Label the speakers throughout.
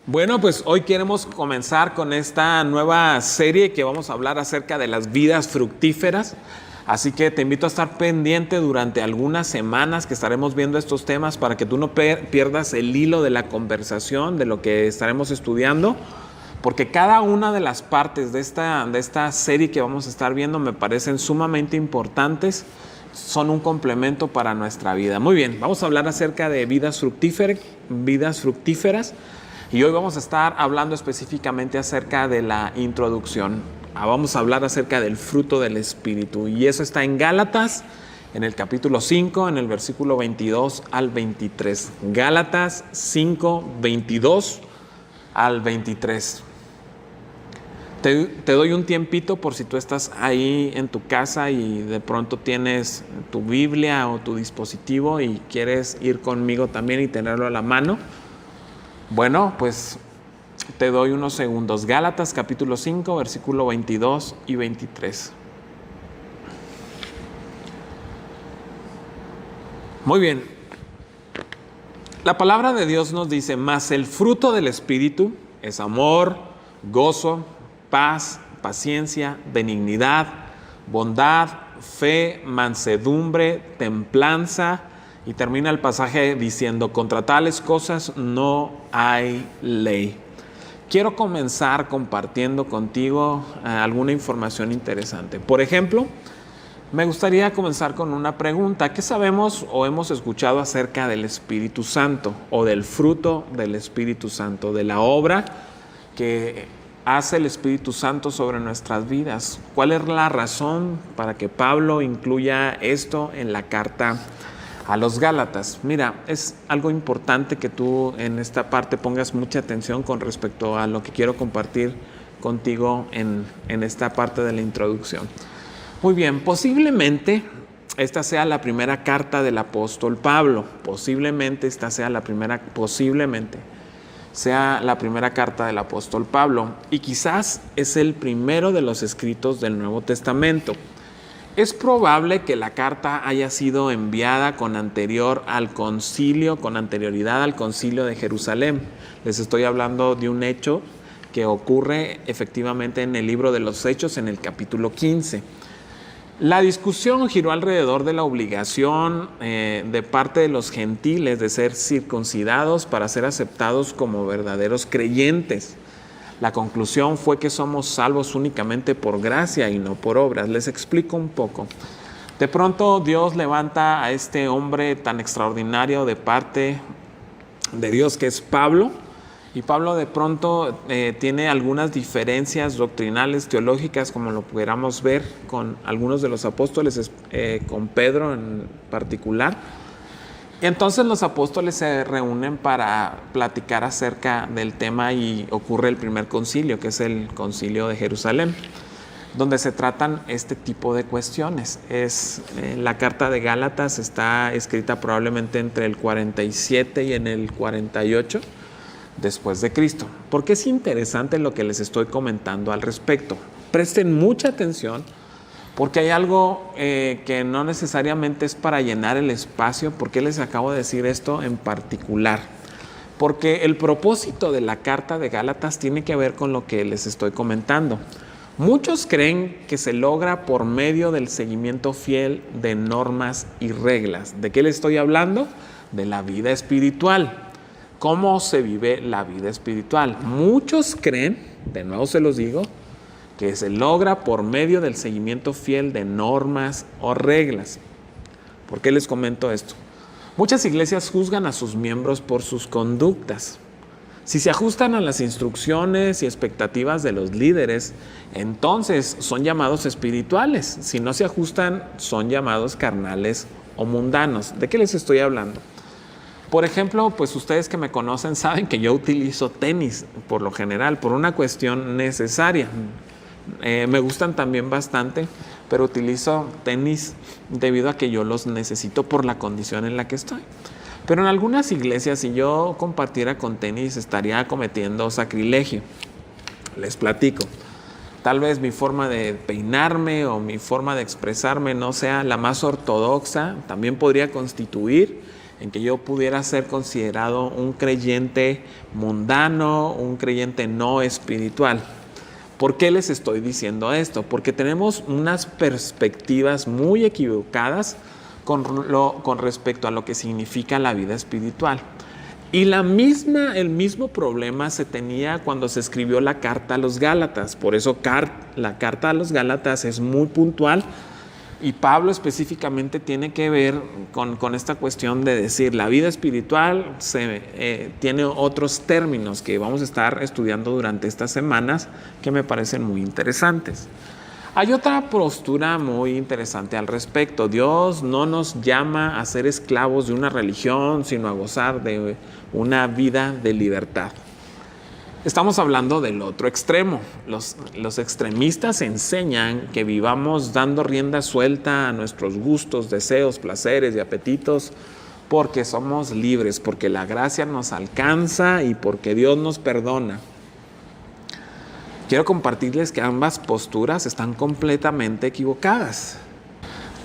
Speaker 1: Bueno, pues hoy queremos comenzar con esta nueva serie que vamos a hablar acerca de las vidas fructíferas. Así que te invito a estar pendiente durante algunas semanas que estaremos viendo estos temas para que tú no pierdas el hilo de la conversación, de lo que estaremos estudiando, porque cada una de las partes de esta serie que vamos a estar viendo me parecen sumamente importantes, son un complemento para nuestra vida. Muy bien, vamos a hablar acerca de vidas fructíferas. Y hoy vamos a estar hablando específicamente acerca de la introducción. Vamos a hablar acerca del fruto del Espíritu. Y eso está en Gálatas, en el capítulo 5, en el versículo 22 al 23. Gálatas 5, 22 al 23. Te doy un tiempito por si tú estás ahí en tu casa y de pronto tienes tu Biblia o tu dispositivo y quieres ir conmigo también y tenerlo a la mano. Bueno, pues te doy unos segundos. Gálatas capítulo 5, versículo 22 y 23. Muy bien. La palabra de Dios nos dice: mas el fruto del Espíritu es amor, gozo, paz, paciencia, benignidad, bondad, fe, mansedumbre, templanza. Y termina el pasaje diciendo: contra tales cosas no hay ley. Quiero comenzar compartiendo contigo alguna información interesante. Por ejemplo, me gustaría comenzar con una pregunta. ¿Qué sabemos o hemos escuchado acerca del Espíritu Santo o del fruto del Espíritu Santo, de la obra que hace el Espíritu Santo sobre nuestras vidas? ¿Cuál es la razón para que Pablo incluya esto en la carta a los Gálatas? Mira, es algo importante que tú en esta parte pongas mucha atención con respecto a lo que quiero compartir contigo en esta parte de la introducción. Muy bien, posiblemente esta sea la primera carta del apóstol Pablo. Posiblemente sea la primera carta del apóstol Pablo. Y quizás es el primero de los escritos del Nuevo Testamento. Es probable que la carta haya sido enviada con anterioridad al concilio de Jerusalén. Les estoy hablando de un hecho que ocurre efectivamente en el libro de los Hechos, en el capítulo 15. La discusión giró alrededor de la obligación de parte de los gentiles de ser circuncidados para ser aceptados como verdaderos creyentes. La conclusión fue que somos salvos únicamente por gracia y no por obras. Les explico un poco. De pronto Dios levanta a este hombre tan extraordinario de parte de Dios, que es Pablo. Y Pablo de pronto tiene algunas diferencias doctrinales, teológicas, como lo pudiéramos ver con algunos de los apóstoles, con Pedro en particular. Entonces los apóstoles se reúnen para platicar acerca del tema y ocurre el primer concilio, que es el concilio de Jerusalén, donde se tratan este tipo de cuestiones. La carta de Gálatas está escrita probablemente entre el 47 y en el 48 después de Cristo. Porque es interesante lo que les estoy comentando al respecto. Presten mucha atención, porque hay algo que no necesariamente es para llenar el espacio. ¿Por qué les acabo de decir esto en particular? Porque el propósito de la carta de Gálatas tiene que ver con lo que les estoy comentando. Muchos creen que se logra por medio del seguimiento fiel de normas y reglas. ¿De qué les estoy hablando? De la vida espiritual. ¿Cómo se vive la vida espiritual? Muchos creen, de nuevo se los digo, que se logra por medio del seguimiento fiel de normas o reglas. ¿Por qué les comento esto? Muchas iglesias juzgan a sus miembros por sus conductas. Si se ajustan a las instrucciones y expectativas de los líderes, entonces son llamados espirituales. Si no se ajustan, son llamados carnales o mundanos. ¿De qué les estoy hablando? Por ejemplo, pues ustedes que me conocen saben que yo utilizo tenis por lo general, por una cuestión necesaria. Me gustan también bastante, pero utilizo tenis debido a que yo los necesito por la condición en la que estoy. Pero en algunas iglesias, si yo compartiera con tenis, estaría cometiendo sacrilegio. Les platico. Tal vez mi forma de peinarme o mi forma de expresarme no sea la más ortodoxa. También podría constituir en que yo pudiera ser considerado un creyente mundano, un creyente no espiritual. ¿Por qué les estoy diciendo esto? Porque tenemos unas perspectivas muy equivocadas con respecto a lo que significa la vida espiritual. Y el mismo problema se tenía cuando se escribió la carta a los Gálatas. Por eso la carta a los Gálatas es muy puntual, y Pablo específicamente tiene que ver con esta cuestión de decir la vida espiritual tiene otros términos que vamos a estar estudiando durante estas semanas que me parecen muy interesantes. Hay otra postura muy interesante al respecto. Dios no nos llama a ser esclavos de una religión, sino a gozar de una vida de libertad. Estamos hablando del otro extremo. Los extremistas enseñan que vivamos dando rienda suelta a nuestros gustos, deseos, placeres y apetitos porque somos libres, porque la gracia nos alcanza y porque Dios nos perdona. Quiero compartirles que ambas posturas están completamente equivocadas.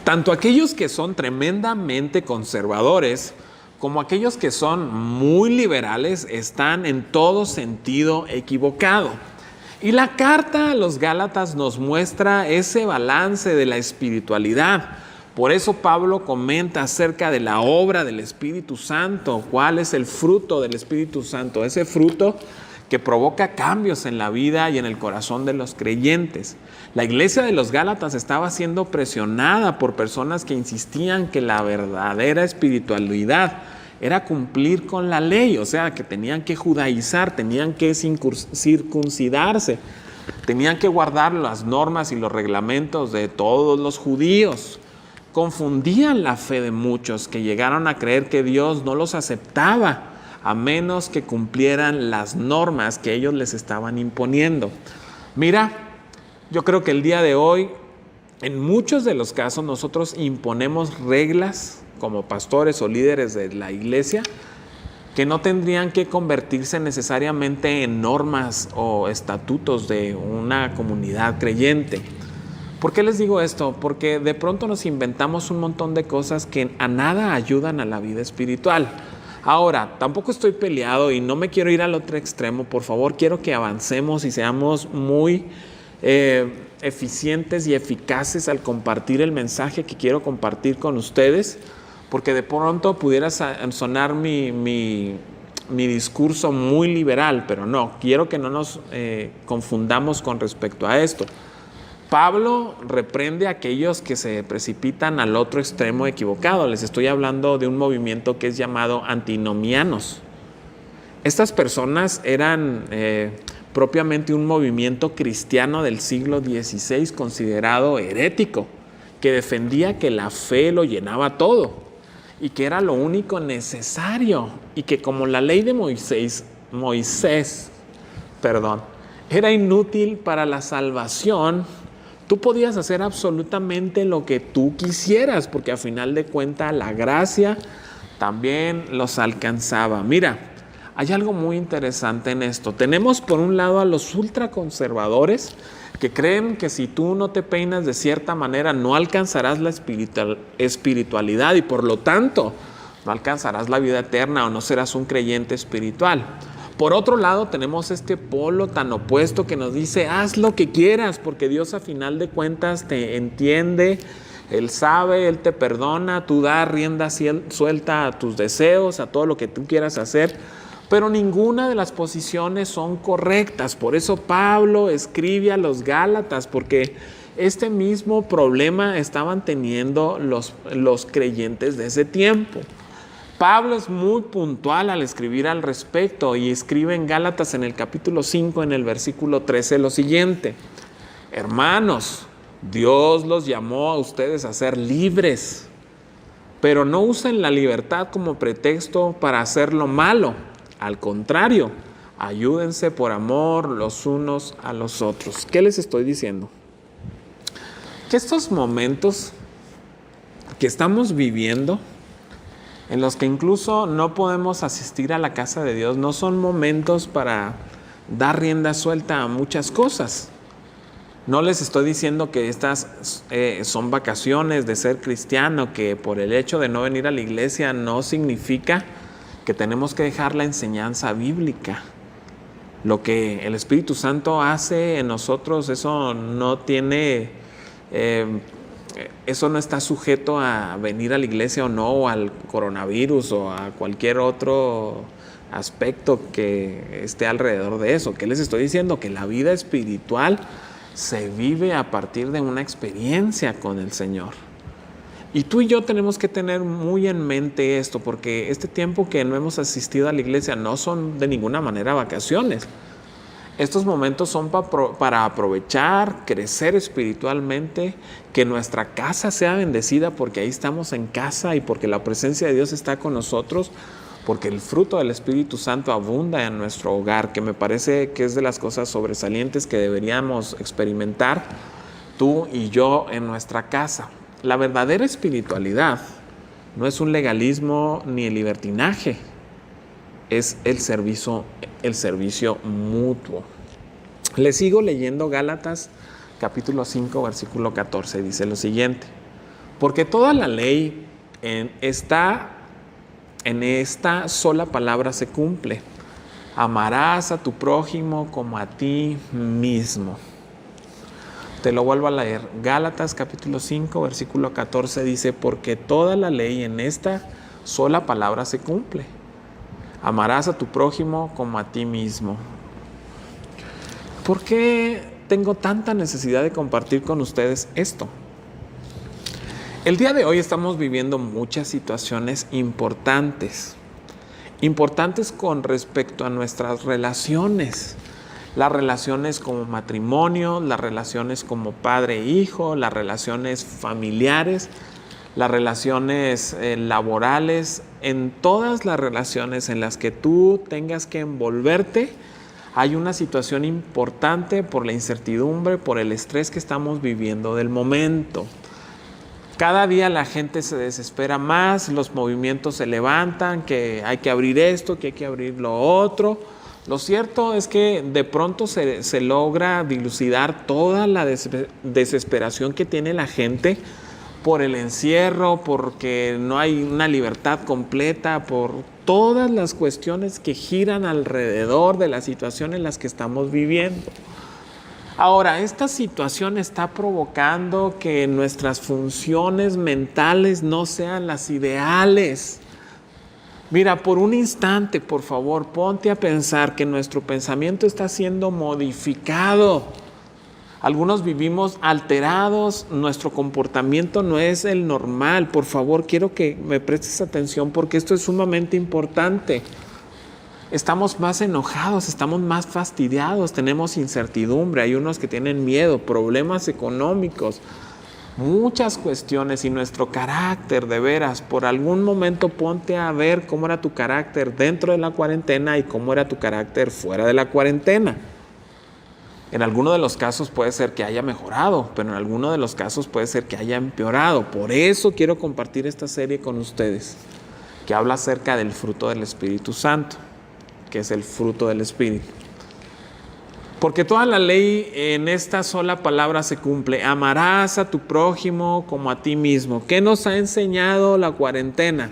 Speaker 1: Tanto aquellos que son tremendamente conservadores como aquellos que son muy liberales están en todo sentido equivocado. Y la carta a los Gálatas nos muestra ese balance de la espiritualidad. Por eso Pablo comenta acerca de la obra del Espíritu Santo. ¿Cuál es el fruto del Espíritu Santo? Ese fruto que provoca cambios en la vida y en el corazón de los creyentes. La iglesia de los Gálatas estaba siendo presionada por personas que insistían que la verdadera espiritualidad era cumplir con la ley, o sea, que tenían que judaizar, tenían que circuncidarse, tenían que guardar las normas y los reglamentos de todos los judíos. Confundían la fe de muchos que llegaron a creer que Dios no los aceptaba a menos que cumplieran las normas que ellos les estaban imponiendo. Mira, yo creo que el día de hoy, en muchos de los casos, nosotros imponemos reglas como pastores o líderes de la iglesia que no tendrían que convertirse necesariamente en normas o estatutos de una comunidad creyente. ¿Por qué les digo esto? Porque de pronto nos inventamos un montón de cosas que a nada ayudan a la vida espiritual. Ahora, tampoco estoy peleado y no me quiero ir al otro extremo. Por favor, quiero que avancemos y seamos muy eficientes y eficaces al compartir el mensaje que quiero compartir con ustedes, porque de pronto pudiera sonar mi discurso muy liberal, pero no, quiero que no nos confundamos con respecto a esto. Pablo reprende a aquellos que se precipitan al otro extremo equivocado. Les estoy hablando de un movimiento que es llamado antinomianos. Estas personas eran propiamente un movimiento cristiano del siglo XVI considerado herético, que defendía que la fe lo llenaba todo y que era lo único necesario, y que como la ley de Moisés, era inútil para la salvación, tú podías hacer absolutamente lo que tú quisieras, porque a final de cuentas la gracia también los alcanzaba. Mira, hay algo muy interesante en esto. Tenemos por un lado a los ultraconservadores que creen que si tú no te peinas de cierta manera no alcanzarás la espiritualidad y por lo tanto no alcanzarás la vida eterna o no serás un creyente espiritual. Por otro lado, tenemos este polo tan opuesto que nos dice, haz lo que quieras, porque Dios a final de cuentas te entiende, Él sabe, Él te perdona, tú das rienda suelta a tus deseos, a todo lo que tú quieras hacer, pero ninguna de las posiciones son correctas. Por eso Pablo escribe a los Gálatas, porque este mismo problema estaban teniendo los creyentes de ese tiempo. Pablo es muy puntual al escribir al respecto y escribe en Gálatas en el capítulo 5, en el versículo 13, lo siguiente: hermanos, Dios los llamó a ustedes a ser libres, pero no usen la libertad como pretexto para hacer lo malo. Al contrario, ayúdense por amor los unos a los otros. ¿Qué les estoy diciendo? Que estos momentos que estamos viviendo, en los que incluso no podemos asistir a la casa de Dios, no son momentos para dar rienda suelta a muchas cosas. No les estoy diciendo que estas son vacaciones de ser cristiano, que por el hecho de no venir a la iglesia no significa que tenemos que dejar la enseñanza bíblica. Lo que el Espíritu Santo hace en nosotros, eso no está sujeto a venir a la iglesia o no, o al coronavirus o a cualquier otro aspecto que esté alrededor de eso. ¿Qué les estoy diciendo? Que la vida espiritual se vive a partir de una experiencia con el Señor. Y tú y yo tenemos que tener muy en mente esto, porque este tiempo que no hemos asistido a la iglesia no son de ninguna manera vacaciones. Estos momentos son para aprovechar, crecer espiritualmente, que nuestra casa sea bendecida porque ahí estamos en casa y porque la presencia de Dios está con nosotros, porque el fruto del Espíritu Santo abunda en nuestro hogar, que me parece que es de las cosas sobresalientes que deberíamos experimentar tú y yo en nuestra casa. La verdadera espiritualidad no es un legalismo ni el libertinaje, es el servicio mutuo. Le sigo leyendo Gálatas capítulo 5 versículo 14, dice lo siguiente: porque toda la ley en esta sola palabra se cumple: amarás a tu prójimo como a ti mismo. Te lo vuelvo a leer. Gálatas capítulo 5 versículo 14 dice: porque toda la ley en esta sola palabra se cumple: amarás a tu prójimo como a ti mismo. ¿Por qué tengo tanta necesidad de compartir con ustedes esto? El día de hoy estamos viviendo muchas situaciones importantes con respecto a nuestras relaciones. Las relaciones como matrimonio, las relaciones como padre e hijo, las relaciones familiares, las relaciones laborales. En todas las relaciones en las que tú tengas que envolverte, hay una situación importante por la incertidumbre, por el estrés que estamos viviendo del momento. Cada día la gente se desespera más, los movimientos se levantan, que hay que abrir esto, que hay que abrir lo otro. Lo cierto es que de pronto se logra dilucidar toda la desesperación que tiene la gente por el encierro, porque no hay una libertad completa, por todas las cuestiones que giran alrededor de la situación en las que estamos viviendo. Ahora, esta situación está provocando que nuestras funciones mentales no sean las ideales. Mira, por un instante, por favor, ponte a pensar que nuestro pensamiento está siendo modificado. Algunos vivimos alterados, nuestro comportamiento no es el normal. Por favor, quiero que me prestes atención porque esto es sumamente importante. Estamos más enojados, estamos más fastidiados, tenemos incertidumbre, hay unos que tienen miedo, problemas económicos, muchas cuestiones, y nuestro carácter, de veras, por algún momento ponte a ver cómo era tu carácter dentro de la cuarentena y cómo era tu carácter fuera de la cuarentena. En alguno de los casos puede ser que haya mejorado, pero en alguno de los casos puede ser que haya empeorado. Por eso quiero compartir esta serie con ustedes, que habla acerca del fruto del Espíritu Santo, que es el fruto del Espíritu. Porque toda la ley en esta sola palabra se cumple: amarás a tu prójimo como a ti mismo. ¿Qué nos ha enseñado la cuarentena?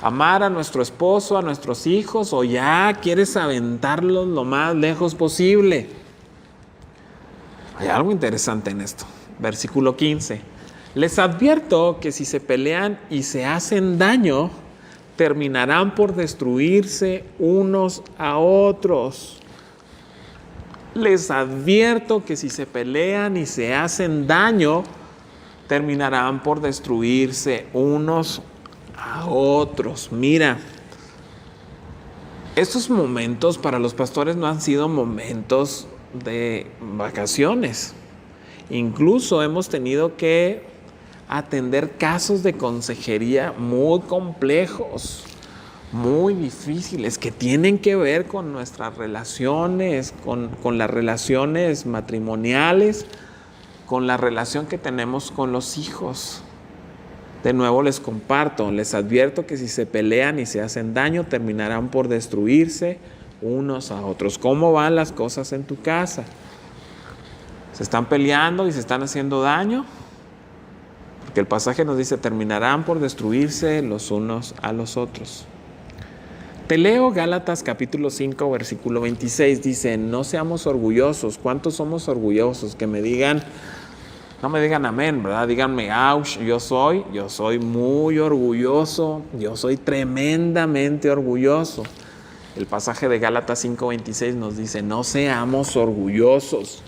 Speaker 1: ¿Amar a nuestro esposo, a nuestros hijos, o ya quieres aventarlos lo más lejos posible? Hay algo interesante en esto. Versículo 15. Les advierto que si se pelean y se hacen daño, terminarán por destruirse unos a otros. Les advierto que si se pelean y se hacen daño, terminarán por destruirse unos a otros. Mira, estos momentos para los pastores no han sido momentos de vacaciones. Incluso hemos tenido que atender casos de consejería muy complejos, muy difíciles, que tienen que ver con nuestras relaciones, con las relaciones matrimoniales, con la relación que tenemos con los hijos. De nuevo les comparto, les advierto que si se pelean y se hacen daño, terminarán por destruirse unos a otros. ¿Cómo van las cosas en tu casa? Se están peleando y se están haciendo daño, porque el pasaje nos dice, terminarán por destruirse los unos a los otros. Te leo Gálatas capítulo 5, versículo 26, dice, no seamos orgullosos. ¿Cuántos somos orgullosos? Que me digan, no me digan amén, ¿verdad? Díganme, ouch, yo soy muy orgulloso, yo soy tremendamente orgulloso. El pasaje de Gálatas 5:26 nos dice, no seamos orgullosos,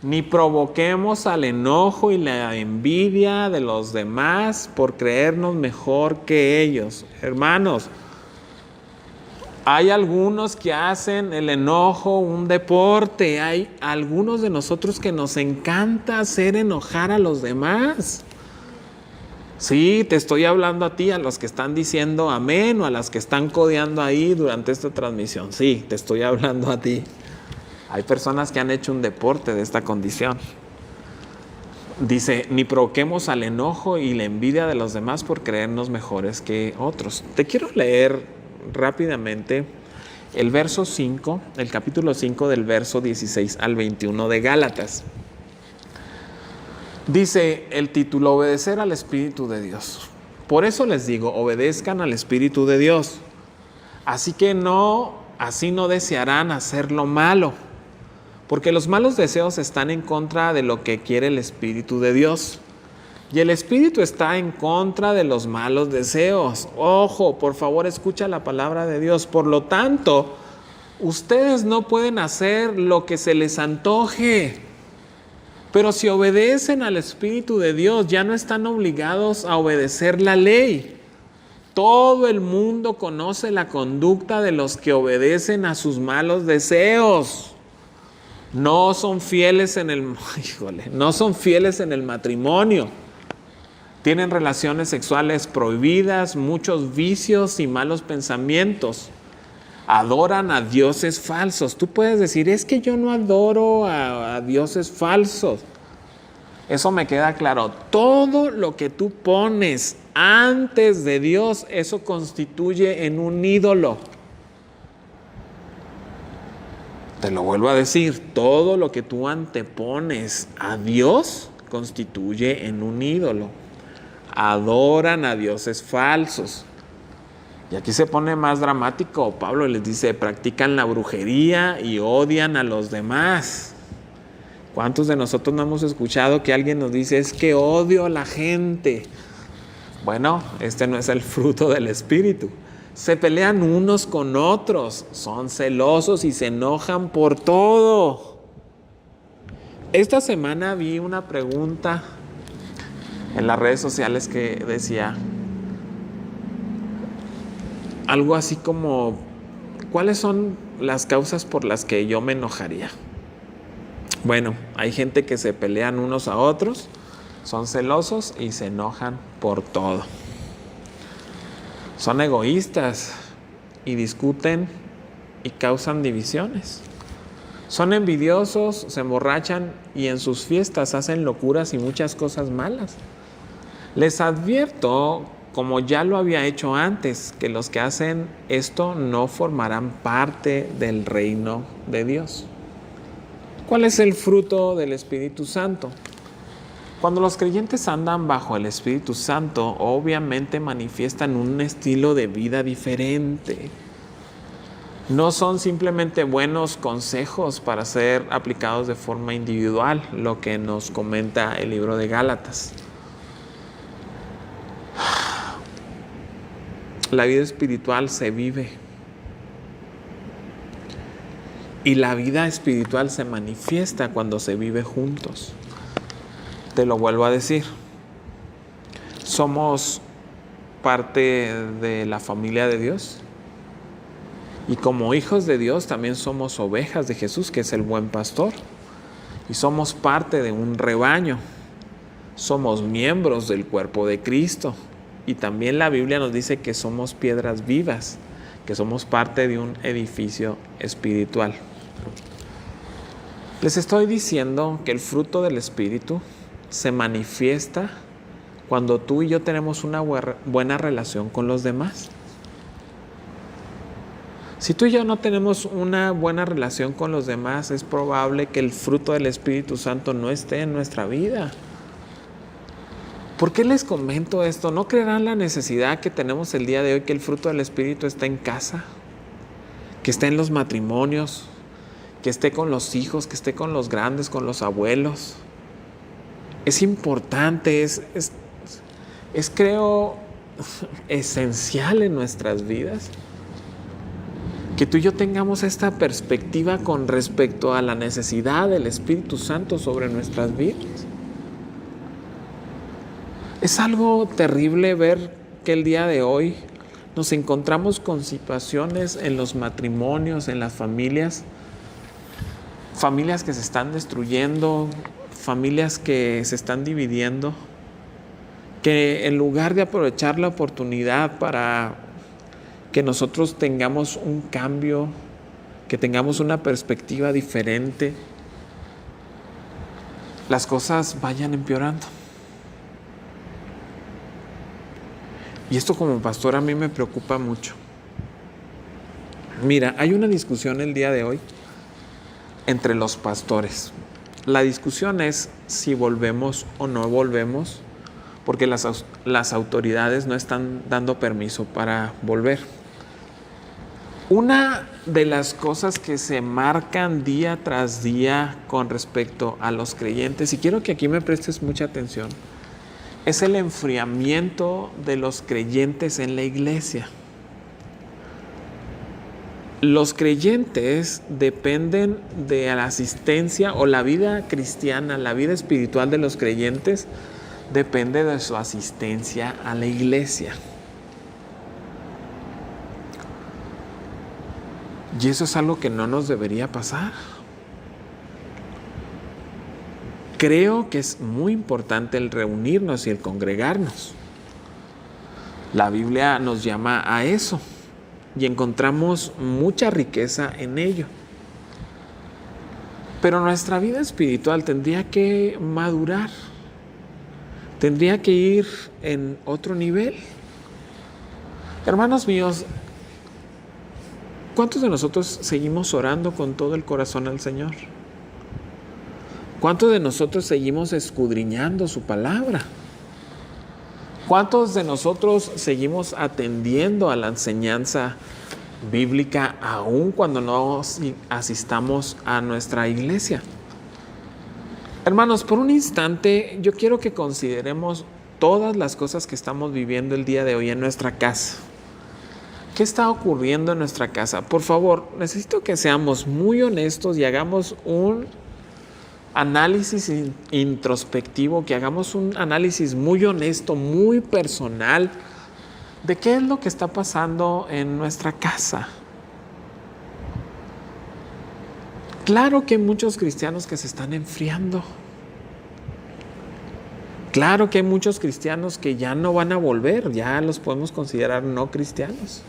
Speaker 1: ni provoquemos al enojo y la envidia de los demás por creernos mejor que ellos. Hermanos, hay algunos que hacen el enojo un deporte, hay algunos de nosotros que nos encanta hacer enojar a los demás. Sí, te estoy hablando a ti, a los que están diciendo amén o a las que están codeando ahí durante esta transmisión. Sí, te estoy hablando a ti. Hay personas que han hecho un deporte de esta condición. Dice, ni provoquemos al enojo y la envidia de los demás por creernos mejores que otros. Te quiero leer rápidamente el verso 5, el capítulo 5 del verso 16 al 21 de Gálatas. Dice el título, obedecer al Espíritu de Dios. Por eso les digo, obedezcan al Espíritu de Dios. Así no desearán hacer lo malo, porque los malos deseos están en contra de lo que quiere el Espíritu de Dios. Y el Espíritu está en contra de los malos deseos. Ojo, por favor, escucha la palabra de Dios. Por lo tanto, ustedes no pueden hacer lo que se les antoje. Pero si obedecen al Espíritu de Dios, ya no están obligados a obedecer la ley. Todo el mundo conoce la conducta de los que obedecen a sus malos deseos. No son fieles en el matrimonio. Tienen relaciones sexuales prohibidas, muchos vicios y malos pensamientos. Adoran a dioses falsos. Tú puedes decir, es que yo no adoro a dioses falsos. Eso me queda claro. Todo lo que tú pones antes de Dios, eso constituye en un ídolo. Te lo vuelvo a decir, todo lo que tú antepones a Dios constituye en un ídolo. Adoran a dioses falsos. Y aquí se pone más dramático. Pablo les dice, practican la brujería y odian a los demás. ¿Cuántos de nosotros no hemos escuchado que alguien nos dice, es que odio a la gente? Bueno, este no es el fruto del Espíritu. Se pelean unos con otros, son celosos y se enojan por todo. Esta semana vi una pregunta en las redes sociales que decía algo así como, ¿cuáles son las causas por las que yo me enojaría? Bueno, hay gente que se pelean unos a otros, son celosos y se enojan por todo. Son egoístas y discuten y causan divisiones. Son envidiosos, se emborrachan y en sus fiestas hacen locuras y muchas cosas malas. Les advierto, como ya lo había hecho antes, que los que hacen esto no formarán parte del reino de Dios. ¿Cuál es el fruto del Espíritu Santo? Cuando los creyentes andan bajo el Espíritu Santo, obviamente manifiestan un estilo de vida diferente. No son simplemente buenos consejos para ser aplicados de forma individual, lo que nos comenta el libro de Gálatas. La vida espiritual se vive. Y la vida espiritual se manifiesta cuando se vive juntos. Te lo vuelvo a decir. Somos parte de la familia de Dios. Y como hijos de Dios también somos ovejas de Jesús, que es el buen pastor. Y somos parte de un rebaño. Somos miembros del cuerpo de Cristo. Y también la Biblia nos dice que somos piedras vivas, que somos parte de un edificio espiritual. Les estoy diciendo que el fruto del Espíritu se manifiesta cuando tú y yo tenemos una buena relación con los demás. Si tú y yo no tenemos una buena relación con los demás, es probable que el fruto del Espíritu Santo no esté en nuestra vida. ¿Por qué les comento esto? ¿No creerán la necesidad que tenemos el día de hoy que el fruto del Espíritu esté en casa? Que esté en los matrimonios, que esté con los hijos, que esté con los grandes, con los abuelos. Es importante, es creo esencial en nuestras vidas que tú y yo tengamos esta perspectiva con respecto a la necesidad del Espíritu Santo sobre nuestras vidas. Es algo terrible ver que el día de hoy nos encontramos con situaciones en los matrimonios, en las familias que se están destruyendo, familias que se están dividiendo, que en lugar de aprovechar la oportunidad para que nosotros tengamos un cambio, que tengamos una perspectiva diferente, las cosas vayan empeorando. Y esto como pastor a mí me preocupa mucho. Mira, hay una discusión el día de hoy entre los pastores. La discusión es si volvemos o no volvemos, porque las autoridades no están dando permiso para volver. Una de las cosas que se marcan día tras día con respecto a los creyentes, y quiero que aquí me prestes mucha atención, es el enfriamiento de los creyentes en la iglesia. Los creyentes dependen de la asistencia, o la vida cristiana, la vida espiritual de los creyentes depende de su asistencia a la iglesia. Y eso es algo que no nos debería pasar. Creo que es muy importante el reunirnos y el congregarnos. La Biblia nos llama a eso y encontramos mucha riqueza en ello. Pero nuestra vida espiritual tendría que madurar, tendría que ir en otro nivel. Hermanos míos, ¿cuántos de nosotros seguimos orando con todo el corazón al Señor? ¿Cuántos de nosotros seguimos escudriñando su palabra? ¿Cuántos de nosotros seguimos atendiendo a la enseñanza bíblica aun cuando no asistamos a nuestra iglesia? Hermanos, por un instante yo quiero que consideremos todas las cosas que estamos viviendo el día de hoy en nuestra casa. ¿Qué está ocurriendo en nuestra casa? Por favor, necesito que seamos muy honestos y hagamos un análisis introspectivo, que hagamos un análisis muy honesto, muy personal de qué es lo que está pasando en nuestra casa. Claro que hay muchos cristianos que se están enfriando. Claro que hay muchos cristianos que ya no van a volver, ya los podemos considerar no cristianos.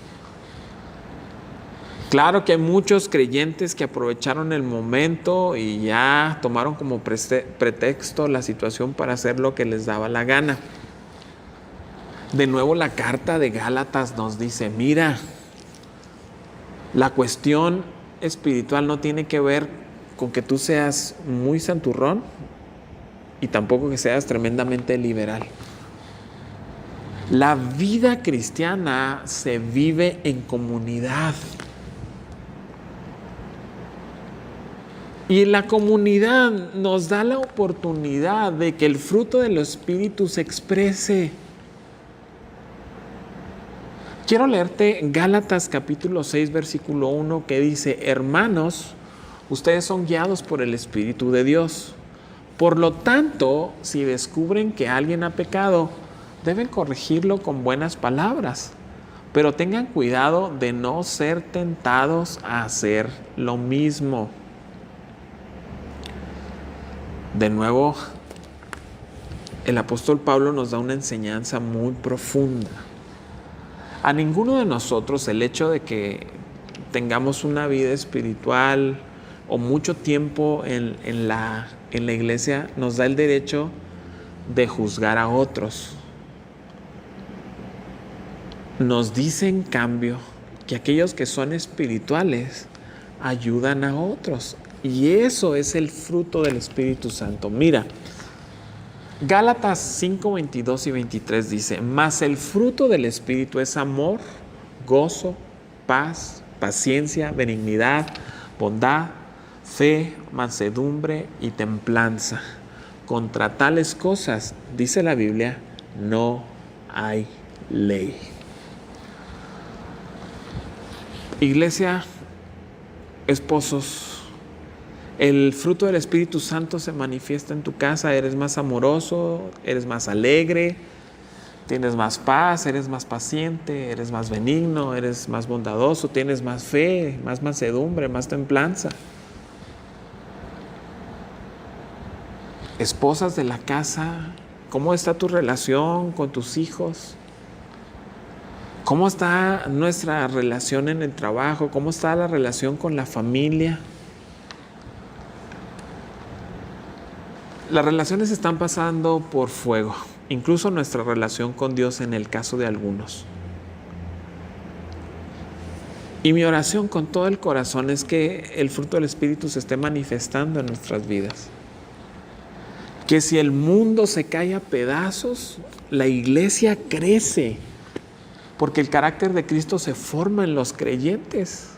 Speaker 1: Claro que hay muchos creyentes que aprovecharon el momento y ya tomaron como pretexto la situación para hacer lo que les daba la gana. De nuevo, la carta de Gálatas nos dice, mira, la cuestión espiritual no tiene que ver con que tú seas muy santurrón y tampoco que seas tremendamente liberal. La vida cristiana se vive en comunidad. Y la comunidad nos da la oportunidad de que el fruto del Espíritu se exprese. Quiero leerte Gálatas capítulo 6, versículo 1, que dice, hermanos, ustedes son guiados por el Espíritu de Dios. Por lo tanto, si descubren que alguien ha pecado, deben corregirlo con buenas palabras. Pero tengan cuidado de no ser tentados a hacer lo mismo. De nuevo, el apóstol Pablo nos da una enseñanza muy profunda. A ninguno de nosotros el hecho de que tengamos una vida espiritual o mucho tiempo en la iglesia nos da el derecho de juzgar a otros. Nos dice en cambio que aquellos que son espirituales ayudan a otros. Y eso es el fruto del Espíritu Santo. Mira, Gálatas 5, 22 y 23 dice: mas el fruto del Espíritu es amor, gozo, paz, paciencia, benignidad, bondad, fe, mansedumbre y templanza. Contra tales cosas, dice la Biblia, no hay ley. Iglesia, esposos, el fruto del Espíritu Santo se manifiesta en tu casa. Eres más amoroso, eres más alegre, tienes más paz, eres más paciente, eres más benigno, eres más bondadoso, tienes más fe, más mansedumbre, más templanza. Esposas de la casa, ¿cómo está tu relación con tus hijos? ¿Cómo está nuestra relación en el trabajo? ¿Cómo está la relación con la familia? Las relaciones están pasando por fuego, incluso nuestra relación con Dios en el caso de algunos. Y mi oración con todo el corazón es que el fruto del Espíritu se esté manifestando en nuestras vidas. Que si el mundo se cae a pedazos, la iglesia crece, porque el carácter de Cristo se forma en los creyentes.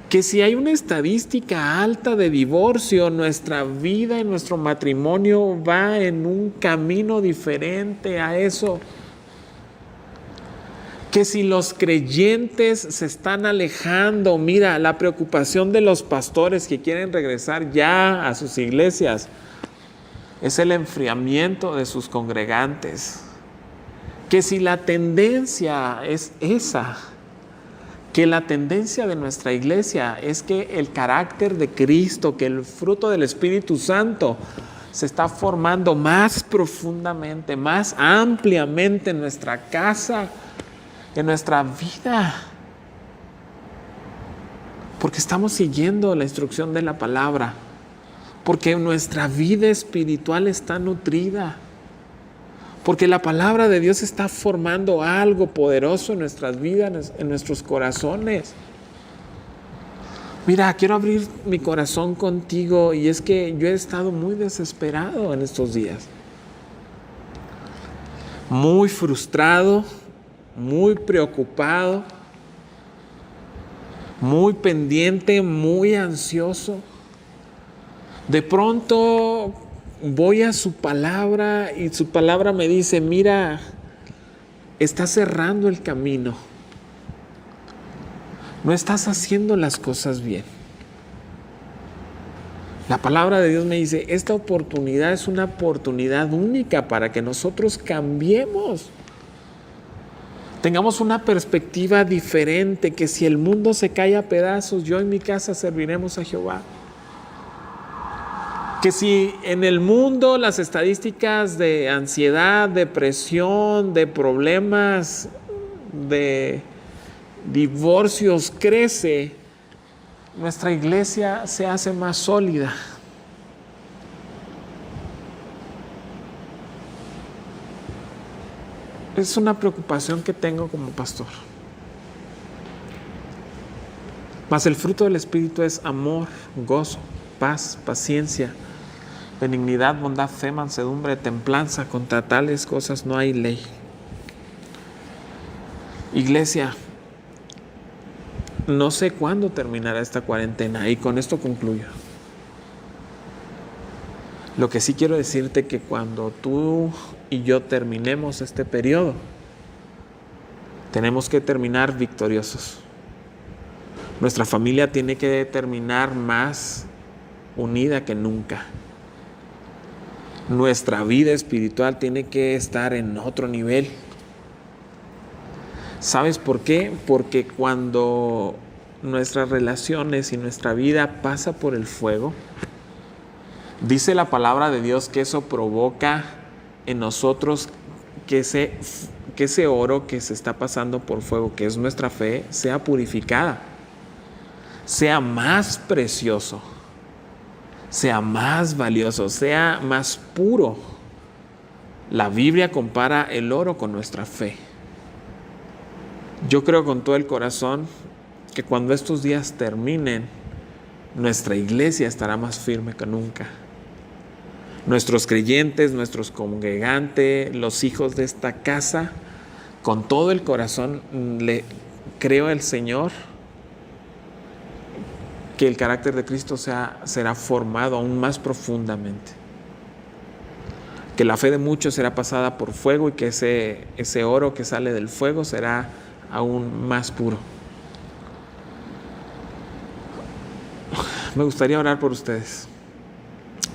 Speaker 1: Que si hay una estadística alta de divorcio, nuestra vida y nuestro matrimonio va en un camino diferente a eso. Que si los creyentes se están alejando, mira, la preocupación de los pastores que quieren regresar ya a sus iglesias es el enfriamiento de sus congregantes. Que si la tendencia es esa, que la tendencia de nuestra iglesia es que el carácter de Cristo, que el fruto del Espíritu Santo se está formando más profundamente, más ampliamente en nuestra casa, en nuestra vida. Porque estamos siguiendo la instrucción de la palabra. Porque nuestra vida espiritual está nutrida. Porque la palabra de Dios está formando algo poderoso en nuestras vidas, en nuestros corazones. Mira, quiero abrir mi corazón contigo, y es que yo he estado muy desesperado en estos días. Muy frustrado, muy preocupado, muy pendiente, muy ansioso. De pronto voy a su palabra y su palabra me dice: mira, está cerrando el camino. No estás haciendo las cosas bien. La palabra de Dios me dice: esta oportunidad es una oportunidad única para que nosotros cambiemos. Tengamos una perspectiva diferente, que si el mundo se cae a pedazos, yo en mi casa serviremos a Jehová. Que si en el mundo las estadísticas de ansiedad, depresión, de problemas, de divorcios crece, nuestra iglesia se hace más sólida. Es una preocupación que tengo como pastor. Mas el fruto del Espíritu es amor, gozo, paz, paciencia, benignidad, bondad, fe, mansedumbre, templanza. Contra tales cosas no hay ley. Iglesia, no sé cuándo terminará esta cuarentena, y con esto concluyo. Lo que sí quiero decirte, que cuando tú y yo terminemos este periodo, tenemos que terminar victoriosos. Nuestra familia tiene que terminar más unida que nunca. Nuestra vida espiritual tiene que estar en otro nivel. ¿Sabes por qué? Porque cuando nuestras relaciones y nuestra vida pasa por el fuego, dice la palabra de Dios que eso provoca en nosotros que ese oro que se está pasando por fuego, que es nuestra fe, sea purificada, sea más precioso, sea más valioso, sea más puro. La Biblia compara el oro con nuestra fe. Yo creo con todo el corazón que cuando estos días terminen, nuestra iglesia estará más firme que nunca. Nuestros creyentes, nuestros congregantes, los hijos de esta casa, con todo el corazón le creo al Señor que el carácter de Cristo será formado aún más profundamente. Que la fe de muchos será pasada por fuego y que ese oro que sale del fuego será aún más puro. Me gustaría orar por ustedes.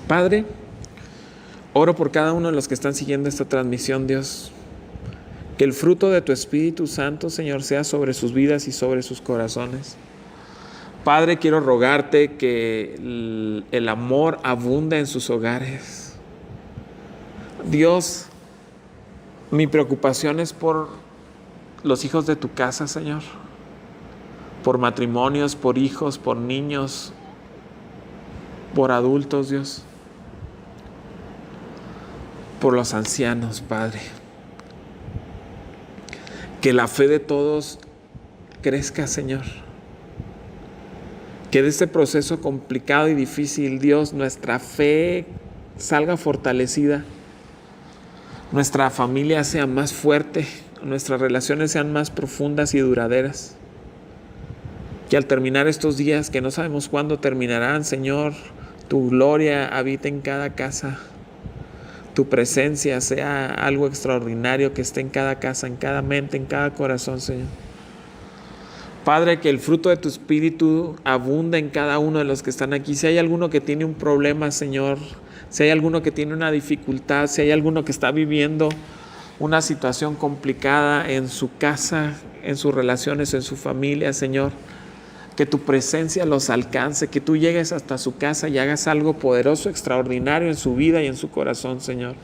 Speaker 1: Padre, oro por cada uno de los que están siguiendo esta transmisión, Dios. Que el fruto de tu Espíritu Santo, Señor, sea sobre sus vidas y sobre sus corazones. Padre, quiero rogarte que el amor abunda en sus hogares. Dios, mi preocupación es por los hijos de tu casa, Señor. Por matrimonios, por hijos, por niños, por adultos, Dios. Por los ancianos, Padre. Que la fe de todos crezca, Señor. Que de este proceso complicado y difícil, Dios, nuestra fe salga fortalecida. Nuestra familia sea más fuerte, nuestras relaciones sean más profundas y duraderas. Que al terminar estos días, que no sabemos cuándo terminarán, Señor, tu gloria habite en cada casa. Tu presencia sea algo extraordinario que esté en cada casa, en cada mente, en cada corazón, Señor. Padre, que el fruto de tu Espíritu abunde en cada uno de los que están aquí. Si hay alguno que tiene un problema, Señor, si hay alguno que tiene una dificultad, si hay alguno que está viviendo una situación complicada en su casa, en sus relaciones, en su familia, Señor, que tu presencia los alcance, que tú llegues hasta su casa y hagas algo poderoso, extraordinario en su vida y en su corazón, Señor.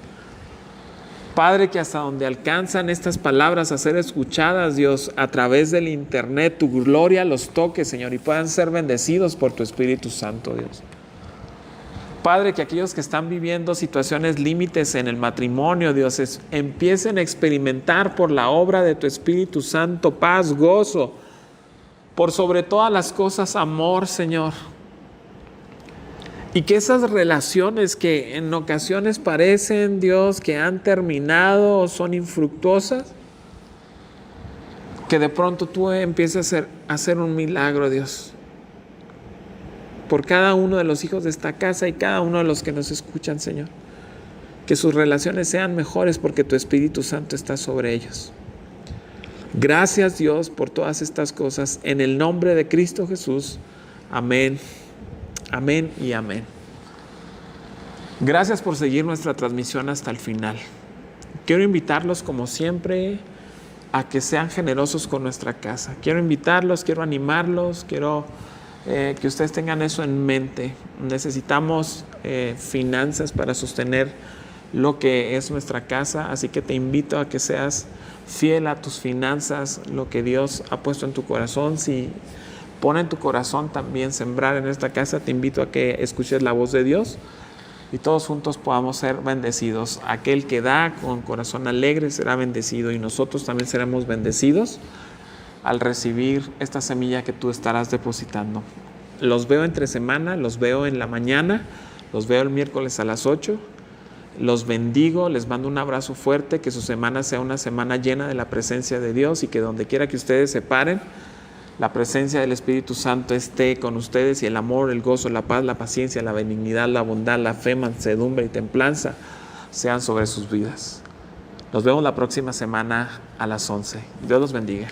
Speaker 1: Padre, que hasta donde alcanzan estas palabras a ser escuchadas, Dios, a través del internet, tu gloria los toque, Señor, y puedan ser bendecidos por tu Espíritu Santo, Dios. Padre, que aquellos que están viviendo situaciones límites en el matrimonio, Dios, empiecen a experimentar por la obra de tu Espíritu Santo paz, gozo, por sobre todas las cosas amor, Señor. Y que esas relaciones que en ocasiones parecen, Dios, que han terminado o son infructuosas, que de pronto tú empieces a hacer un milagro, Dios, por cada uno de los hijos de esta casa y cada uno de los que nos escuchan, Señor. Que sus relaciones sean mejores porque tu Espíritu Santo está sobre ellos. Gracias, Dios, por todas estas cosas. En el nombre de Cristo Jesús. Amén. Amén y amén. Gracias por seguir nuestra transmisión hasta el final. Quiero invitarlos, como siempre, a que sean generosos con nuestra casa. Quiero invitarlos, quiero animarlos, quiero que ustedes tengan eso en mente. Necesitamos finanzas para sostener lo que es nuestra casa, así que te invito a que seas fiel a tus finanzas, lo que Dios ha puesto en tu corazón. Si pone en tu corazón también sembrar en esta casa, te invito a que escuches la voz de Dios y todos juntos podamos ser bendecidos. Aquel que da con corazón alegre será bendecido y nosotros también seremos bendecidos al recibir esta semilla que tú estarás depositando. Los veo entre semana, los veo en la mañana, los veo el miércoles a las 8. Los bendigo, les mando un abrazo fuerte, que su semana sea una semana llena de la presencia de Dios y que donde quiera que ustedes se paren, la presencia del Espíritu Santo esté con ustedes y el amor, el gozo, la paz, la paciencia, la benignidad, la bondad, la fe, mansedumbre y templanza sean sobre sus vidas. Nos vemos la próxima semana a las 11. Dios los bendiga.